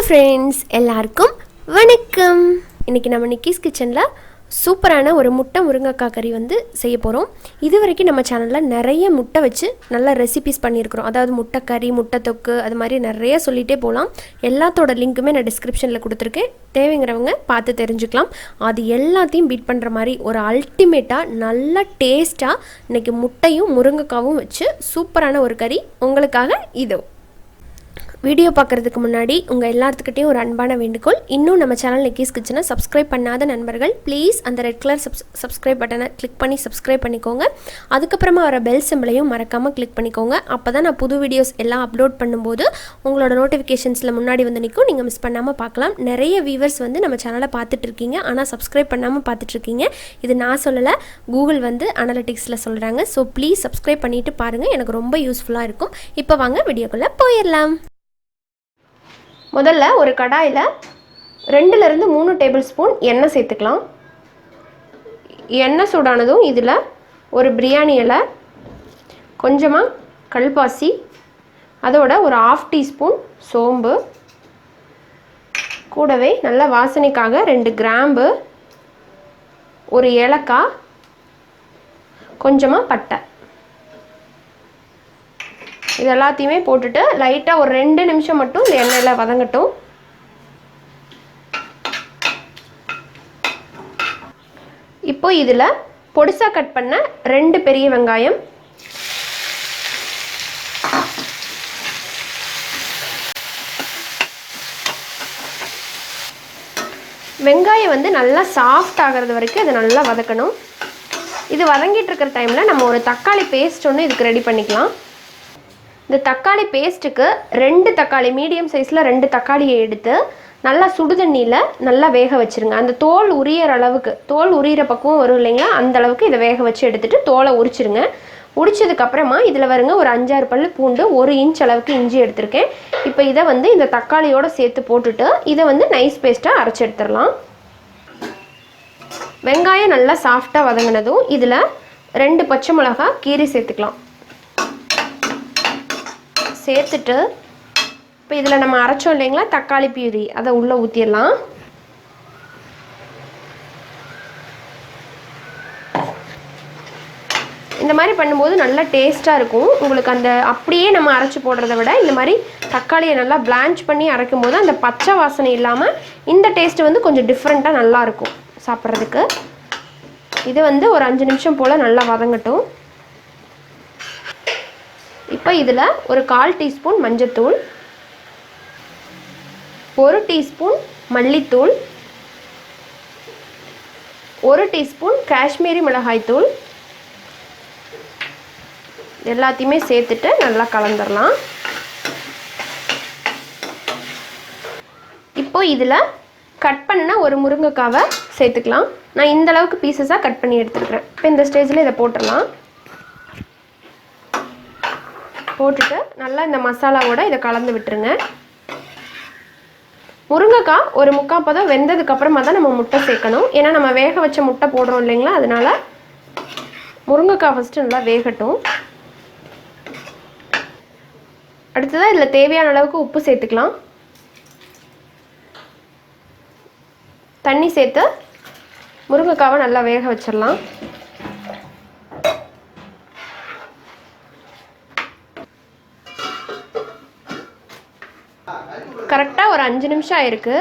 Friends எல்லாருக்கும் வணக்கம். இன்றைக்கி நம்ம நிக்கிஸ் கிச்சனில் சூப்பரான ஒரு முட்டை முருங்கைக்காய் கறி வந்து செய்ய போகிறோம். இது வரைக்கும் நம்ம சேனலில் நிறைய முட்டை வச்சு நல்ல ரெசிபிஸ் பண்ணியிருக்கிறோம். அதாவது முட்டை கறி, முட்டை தொக்கு, அது மாதிரி நிறைய சொல்லிகிட்டே போகலாம். எல்லாத்தோட லிங்க்குமே நான் டிஸ்கிரிப்ஷனில் கொடுத்துருக்கேன். தேவைங்கிறவங்க பார்த்து தெரிஞ்சுக்கலாம். அது எல்லாத்தையும் பீட் பண்ணுற மாதிரி ஒரு அல்டிமேட்டாக நல்ல டேஸ்ட்டாக இன்றைக்கி முட்டையும் முருங்கைக்காவும் வச்சு சூப்பரான ஒரு கறி உங்களுக்காக இதோ. வீடியோ பார்க்குறதுக்கு முன்னாடி உங்கள் எல்லாத்துக்கிட்டையும் ஒரு அன்பான வேண்டுகோள். இன்னும் நம்ம சேனல் நிக்கிஸ் கிச்சனை சப்ஸ்கிரைப் பண்ணாத நண்பர்கள் ப்ளீஸ் அந்த ரெட் கலர் சப்ஸ்கிரைப் பட்டனை கிளிக் பண்ணி சப்ஸ்கிரைப் பண்ணிக்கோங்க. அதுக்கப்புறமா வர பெல் சிம்பிளையும் மறக்காமல் கிளிக் பண்ணிக்கோங்க. அப்போ தான் நான் புது வீடியோஸ் எல்லாம் அப்லோட் பண்ணும்போது உங்களோட நோட்டிஃபிகேஷன்ஸில் முன்னாடி வந்து நிற்கும். நீங்கள் மிஸ் பண்ணாமல் பார்க்கலாம். நிறைய வியூவர்ஸ் வந்து நம்ம சேனலை பார்த்துட்ருக்கீங்க, ஆனால் சப்ஸ்கிரைப் பண்ணாமல் பார்த்துட்ருக்கீங்க. இது நான் சொல்லலை, கூகுள் வந்து அனலிட்டிக்ஸில் சொல்கிறாங்க. ஸோ ப்ளீஸ் சப்ஸ்கிரைப் பண்ணிவிட்டு பாருங்கள், எனக்கு ரொம்ப யூஸ்ஃபுல்லாக இருக்கும். இப்போ வாங்க வீடியோக்குள்ளே போயிடலாம். முதல்ல ஒரு கடாயில் 2லேருந்து 3 டேபிள் ஸ்பூன் எண்ணெய் சேர்த்துக்கலாம். எண்ணெய் சூடானதும் இதில் ஒரு பிரியாணி இலை, கொஞ்சமாக கல்பாசி, அதோட ஒரு 1/2 டீஸ்பூன் சோம்பு, கூடவே நல்ல வாசனைக்காக 2 கிராம்பு, ஒரு ஏலக்காய், கொஞ்சமாக பட்டை, இது எல்லாத்தையுமே போட்டுட்டு லைட்டாக ஒரு 2 நிமிஷம் மட்டும் இந்த எண்ணெயில் வதங்கட்டும். இப்போ இதில் பொடிசாக கட் பண்ண 2 பெரிய வெங்காயம், வெங்காயம் வந்து நல்லா சாஃப்ட் ஆகிறது வரைக்கும் இதை நல்லா வதக்கணும். இது வதங்கிட்டு இருக்கிற டைமில் நம்ம ஒரு தக்காளி பேஸ்ட் ஒன்று இதுக்கு ரெடி பண்ணிக்கலாம். இந்த தக்காளி பேஸ்ட்டுக்கு 2 தக்காளி, மீடியம் சைஸில் 2 தக்காளியை எடுத்து நல்லா சுடுதண்ணியில் நல்லா வேக வச்சுருங்க. அந்த தோல் உரியிற அளவுக்கு, தோல் உரியிற பக்கம் வரும் இல்லைங்களா, அந்த அளவுக்கு இதை வேக வச்சு எடுத்துகிட்டு தோலை உரிச்சிருங்க. உரிச்சதுக்கப்புறமா இதில் வருங்க ஒரு 5-6 பல்லு பூண்டு, 1 இன்ச் அளவுக்கு இஞ்சி எடுத்திருக்கேன். இப்போ இதை வந்து இந்த தக்காளியோடு சேர்த்து போட்டுட்டு இதை வந்து நைஸ் பேஸ்ட்டாக அரைச்சி எடுத்துடலாம். வெங்காயம் நல்லா சாஃப்டாக வதங்கினதும் இதில் 2 பச்சை மிளகா கீரி சேர்த்துக்கலாம். சேர்த்துட்டு இப்போ இதில் நம்ம அரைச்சோம் இல்லைங்களா தக்காளி பியூரி, அதை உள்ளே ஊற்றிடலாம். இந்த மாதிரி பண்ணும்போது நல்லா டேஸ்ட்டாக இருக்கும் உங்களுக்கு. அந்த அப்படியே நம்ம அரைச்சி போடுறத விட இந்த மாதிரி தக்காளியை நல்லா பிளான்ச் பண்ணி அரைக்கும் போது அந்த பச்சை வாசனை இல்லாமல் இந்த டேஸ்ட்டு வந்து கொஞ்சம் டிஃப்ரெண்ட்டாக நல்லாயிருக்கும் சாப்பிட்றதுக்கு. இது வந்து ஒரு 5 நிமிஷம் போல் நல்லா வதங்கட்டும். இப்போ இதில் ஒரு 1/4 டீஸ்பூன் மஞ்சத்தூள், 1 டீஸ்பூன் மல்லித்தூள், 1 டீஸ்பூன் காஷ்மீரி மிளகாய்த்தூள் எல்லாத்தையுமே சேர்த்துட்டு நல்லா கலந்துடலாம். இப்போ இதில் கட் பண்ண ஒரு முருங்கைக்காவை சேர்த்துக்கலாம். நான் இந்த அளவுக்கு பீசஸாக கட் பண்ணி எடுத்துருக்கிறேன். இப்போ இந்த ஸ்டேஜில் இதை போட்டுடலாம். போட்டுட்டு நல்லா இந்த மசாலாவோட இதை கலந்து விட்டுருங்க. முருங்கைக்காய் ஒரு 3/4 பதம் வெந்ததுக்கப்புறமா தான் நம்ம முட்டை சேர்க்கணும். ஏன்னா நம்ம வேக வச்ச முட்டை போடுறோம் இல்லைங்களா, அதனால் முருங்கைக்காய் ஃபஸ்ட்டு நல்லா வேகட்டும். அடுத்ததாக இதில் தேவையான அளவுக்கு உப்பு சேர்த்துக்கலாம். தண்ணி சேர்த்து முருங்கைக்காவை நல்லா வேக வச்சிடலாம். கரெக்டாக ஒரு 5 நிமிஷம் ஆயிருக்கு.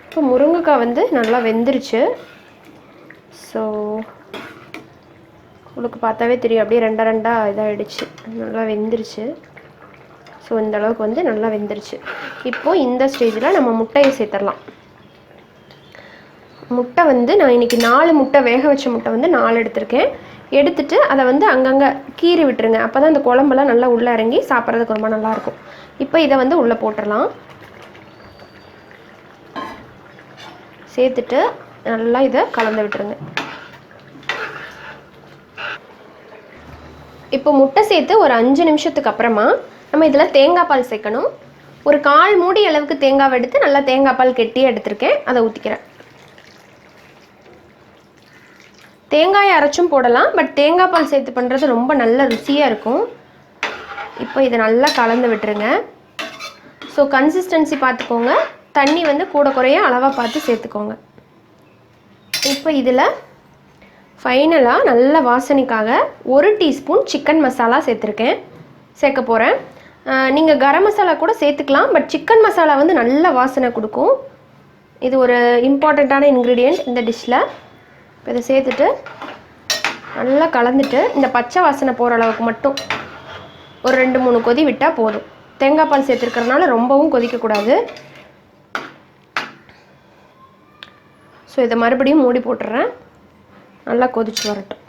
இப்போ முருங்கைக்காய் வந்து நல்லா வெந்துருச்சு. ஸோ உங்களுக்கு பார்த்தாவே தெரியும், அப்படியே 2 இதாகிடுச்சு, நல்லா வெந்துருச்சு. ஸோ இந்த அளவுக்கு வந்து நல்லா வெந்துருச்சு. இப்போது இந்த ஸ்டேஜில் நம்ம முட்டையை சேர்த்துடலாம். முட்டை வந்து நான் இன்றைக்கி 4 முட்டை, வேக வச்ச முட்டை வந்து 4 எடுத்திருக்கேன். எடுத்துட்டு அதை வந்து அங்கங்கே கீறி விட்டுருங்க. அப்போ தான் அந்த குழம்பெல்லாம் நல்லா உள்ளே இறங்கி சாப்பிட்றதுக்கு ரொம்ப நல்லாயிருக்கும். இப்போ இதை வந்து உள்ளே போட்டுடலாம். சேர்த்துட்டு நல்லா இதை கலந்து விட்டுருங்க. இப்போ முட்டை சேர்த்து ஒரு 5 நிமிஷத்துக்கு அப்புறமா நம்ம இதில் தேங்காய் பால் சேர்க்கணும். ஒரு 1/4 மூடி அளவுக்கு தேங்காவை எடுத்து நல்லா தேங்காய் பால் கெட்டியாக எடுத்திருக்கேன், அதை ஊற்றிக்கிறேன். தேங்காயை அரைச்சும் போடலாம், பட் தேங்காய் பால் சேர்த்து பண்ணுறது ரொம்ப நல்ல ருசியாக இருக்கும். இப்போ இதை நல்லா கலந்து விட்டுருங்க. ஸோ கன்சிஸ்டன்சி பார்த்துக்கோங்க, தண்ணி வந்து கூட குறைய அளவாக பார்த்து சேர்த்துக்கோங்க. இப்போ இதில் ஃபைனலாக நல்ல வாசனைக்காக 1 டீஸ்பூன் சிக்கன் மசாலா சேர்க்க போகிறேன். நீங்கள் கரம் மசாலா கூட சேர்த்துக்கலாம், பட் சிக்கன் மசாலா வந்து நல்ல வாசனை கொடுக்கும். இது ஒரு இம்பார்ட்டண்ட்டான இன்க்ரீடியண்ட் இந்த டிஷ்ஷில். இப்போ இதை சேர்த்துட்டு நல்லா கலந்துட்டு இந்த பச்சை வாசனை போகிற அளவுக்கு மட்டும் ஒரு 2-3 கொதி விட்டால் போதும். தேங்காய் பால் சேர்த்துருக்கறனால ரொம்பவும் கொதிக்கக்கூடாது. ஸோ இதை மறுபடியும் மூடி போட்டுறேன், நல்லா கொதிச்சு வரட்டும்.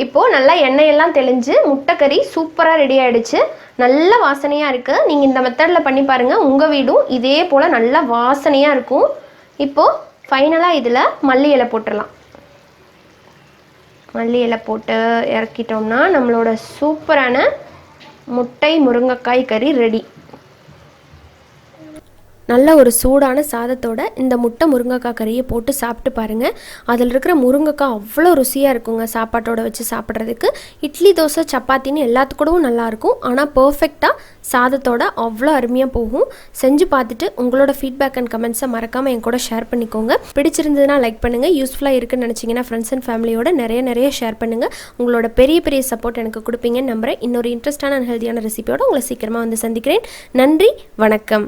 இப்போது நல்லா எண்ணெயெல்லாம் தெளிஞ்சு முட்டைக்கறி சூப்பராக ரெடி ஆகிடுச்சு. நல்ல வாசனையாக இருக்குது. நீங்கள் இந்த மெத்தடில் பண்ணி பாருங்கள், உங்கள் வீடும் இதே போல் நல்லா வாசனையாக இருக்கும். இப்போது ஃபைனலாக இதில் மல்லி இலை போட்டுடலாம். மல்லி இலை போட்டு இறக்கிட்டோம்னா நம்மளோட சூப்பரான முட்டை முருங்கைக்காய் கறி ரெடி. நல்ல ஒரு சூடான சாதத்தோட இந்த முட்டை முருங்கைக்காய் கறியை போட்டு சாப்பிட்டு பாருங்கள். அதில் இருக்கிற முருங்கைக்காய் அவ்வளோ ருசியாக இருக்குங்க. சாப்பாட்டோட வச்சு சாப்பிட்றதுக்கு இட்லி, தோசை, சப்பாத்தின்னு எல்லாத்துக்கூடவும் நல்லாயிருக்கும். ஆனால் பர்ஃபெக்டாக சாதத்தோட அவ்வளோ அருமையாக போகும். செஞ்சு பார்த்துட்டு உங்களோட ஃபீட்பேக் அண்ட் கமெண்ட்ஸை மறக்காமல் என் கூட ஷேர் பண்ணிக்கோங்க. பிடிச்சிருந்ததுன்னா லைக் பண்ணுங்கள். யூஸ்ஃபுல்லாக இருக்குன்னு நினச்சிங்கன்னா ஃப்ரெண்ட்ஸ் அண்ட் ஃபேமிலியோட நிறைய ஷேர் பண்ணுங்கள். உங்களோட பெரிய சப்போர்ட் எனக்கு கொடுப்பீங்கன்னு நம்புகிறேன். இன்னொரு இன்ட்ரெஸ்டான அண்ட் ஹெல்த்தியான ரெசிபியோட உங்களை சீக்கிரமாக வந்து சந்திக்கிறேன். நன்றி, வணக்கம்.